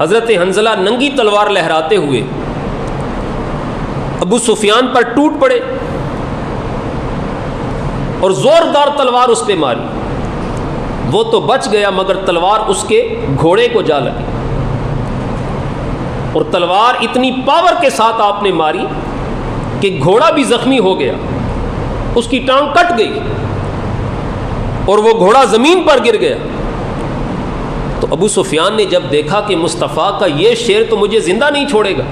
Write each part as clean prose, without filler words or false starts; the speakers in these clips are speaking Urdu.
حضرت حنظلہ ننگی تلوار لہراتے ہوئے ابو سفیان پر ٹوٹ پڑے اور زوردار تلوار اس پہ ماری. وہ تو بچ گیا مگر تلوار اس کے گھوڑے کو جا لگی, اور تلوار اتنی پاور کے ساتھ آپ نے ماری کہ گھوڑا بھی زخمی ہو گیا, اس کی ٹانگ کٹ گئی اور وہ گھوڑا زمین پر گر گیا. تو ابو سفیان نے جب دیکھا کہ مصطفیٰ کا یہ شیر تو مجھے زندہ نہیں چھوڑے گا,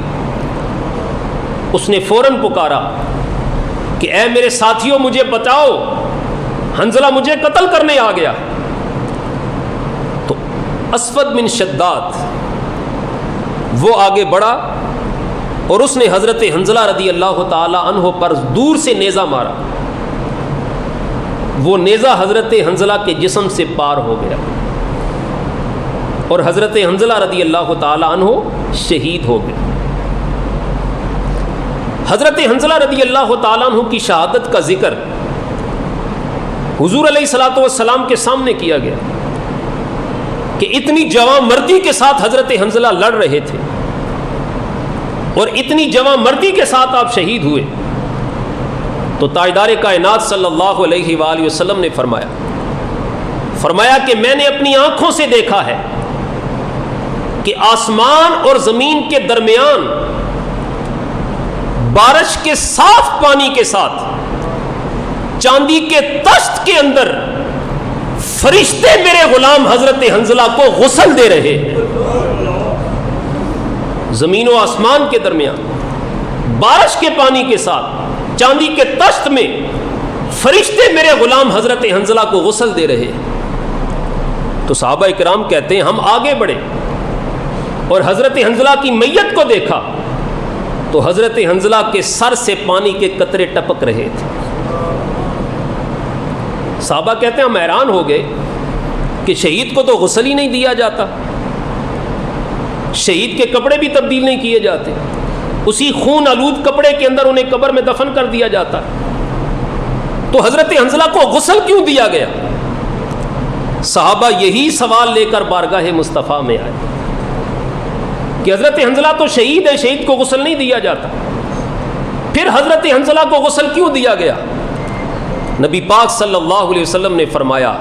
اس نے فوراً پکارا کہ اے میرے ساتھیوں مجھے بچاؤ, حنظلہ مجھے قتل کرنے آ گیا. تو اسود بن شداد وہ آگے بڑھا اور اس نے حضرت حنظلہ رضی اللہ تعالی عنہ پر دور سے نیزہ مارا. وہ نیزہ حضرت حنظلہ کے جسم سے پار ہو گیا اور حضرت حنظلہ رضی اللہ تعالی عنہ شہید ہو گئے. حضرت حنظلہ رضی اللہ تعالیٰ عنہ کی شہادت کا ذکر حضور علیہ الصلوۃ والسلام کے سامنے کیا گیا کہ اتنی جواں مردی کے ساتھ حضرت حنظلہ لڑ رہے تھے اور اتنی جواں مردی کے ساتھ آپ شہید ہوئے. تو تاجدار کائنات صلی اللہ علیہ وآلہ وسلم نے فرمایا کہ میں نے اپنی آنکھوں سے دیکھا ہے کہ آسمان اور زمین کے درمیان بارش کے صاف پانی کے ساتھ چاندی کے تشت کے اندر فرشتے میرے غلام حضرت حنظلہ کو غسل دے رہے ہیں. زمین و آسمان کے درمیان بارش کے پانی کے ساتھ چاندی کے تشت میں فرشتے میرے غلام حضرت حنظلہ کو غسل دے رہے ہیں. تو صحابہ کرام کہتے ہیں ہم آگے بڑھے اور حضرت حنظلہ کی میت کو دیکھا تو حضرت حنظلہ کے سر سے پانی کے قطرے ٹپک رہے تھے. صحابہ کہتے ہیں ہم حیران ہو گئے کہ شہید کو تو غسل ہی نہیں دیا جاتا, شہید کے کپڑے بھی تبدیل نہیں کیے جاتے, اسی خون آلود کپڑے کے اندر انہیں قبر میں دفن کر دیا جاتا, تو حضرت حنظلہ کو غسل کیوں دیا گیا؟ صحابہ یہی سوال لے کر بارگاہ مصطفیٰ میں آئے کہ حضرت حنظلہ تو شہید ہے, شہید کو غسل نہیں دیا جاتا, پھر حضرت حنظلہ کو غسل کیوں دیا گیا؟ نبی پاک صلی اللہ علیہ وسلم نے فرمایا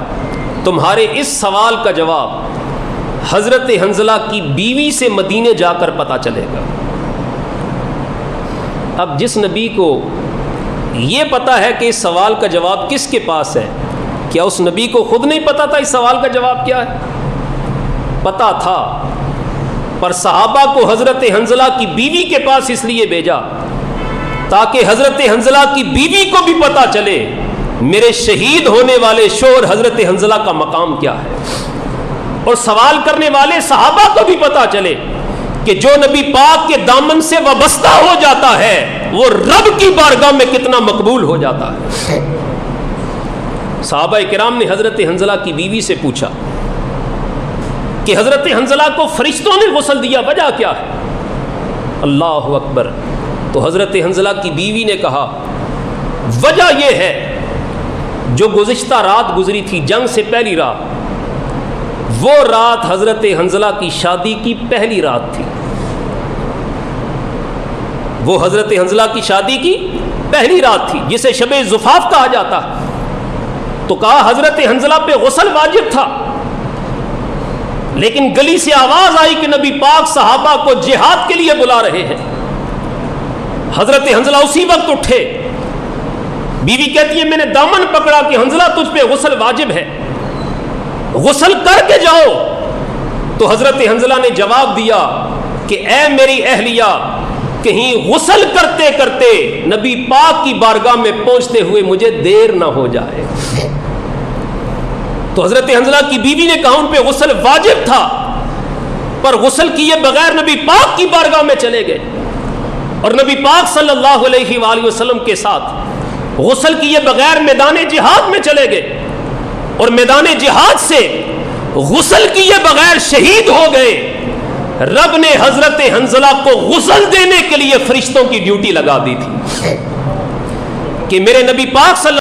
تمہارے اس سوال کا جواب حضرت حنظلہ کی بیوی سے مدینے جا کر پتہ چلے گا. اب جس نبی کو یہ پتہ ہے کہ اس سوال کا جواب کس کے پاس ہے, کیا اس نبی کو خود نہیں پتہ تھا اس سوال کا جواب کیا ہے؟ پتہ تھا, پر صحابہ کو حضرت حنظلہ کی بیوی کے پاس اس لیے بھیجا تاکہ حضرت حنظلہ کی بیوی کو بھی پتہ چلے میرے شہید ہونے والے شوہر حضرت حنظلہ کا مقام کیا ہے, اور سوال کرنے والے صحابہ کو بھی پتہ چلے کہ جو نبی پاک کے دامن سے وابستہ ہو جاتا ہے وہ رب کی بارگاہ میں کتنا مقبول ہو جاتا ہے. صحابہ کرام نے حضرت حنظلہ کی بیوی سے پوچھا کہ حضرت حنظلہ کو فرشتوں نے غسل دیا, وجہ کیا ہے؟ اللہ اکبر. تو حضرت حنظلہ کی بیوی نے کہا وجہ یہ ہے جو گزشتہ رات گزری تھی, جنگ سے پہلی رات, وہ رات حضرت حنظلہ کی شادی کی پہلی رات تھی, وہ حضرت حنظلہ کی شادی کی پہلی رات تھی جسے شب زفاف کہا جاتا ہے. تو کہا حضرت حنظلہ پہ غسل واجب تھا, لیکن گلی سے آواز آئی کہ نبی پاک صحابہ کو جہاد کے لیے بلا رہے ہیں. حضرت حنظلہ اسی وقت اٹھے. بیوی کہتی ہے میں نے دامن پکڑا کہ حنظلہ تجھ پہ غسل واجب ہے, غسل کر کے جاؤ. تو حضرت حنظلہ نے جواب دیا کہ اے میری اہلیہ, کہیں غسل کرتے کرتے نبی پاک کی بارگاہ میں پہنچتے ہوئے مجھے دیر نہ ہو جائے. تو حضرت حنظلہ کی بیوی نے کہا ان پہ غسل واجب تھا, پر غسل کیے بغیر نبی پاک کی بارگاہ میں چلے گئے اور نبی پاک صلی اللہ علیہ وآلہ وسلم کے ساتھ غسل کیے بغیر میدان جہاد میں چلے گئے, اور میدان جہاد سے غسل کیے بغیر شہید ہو گئے. رب نے حضرت حنظلہ کو غسل دینے کے لیے فرشتوں کی ڈیوٹی لگا دی تھی کہ میرے نبی پاک صلی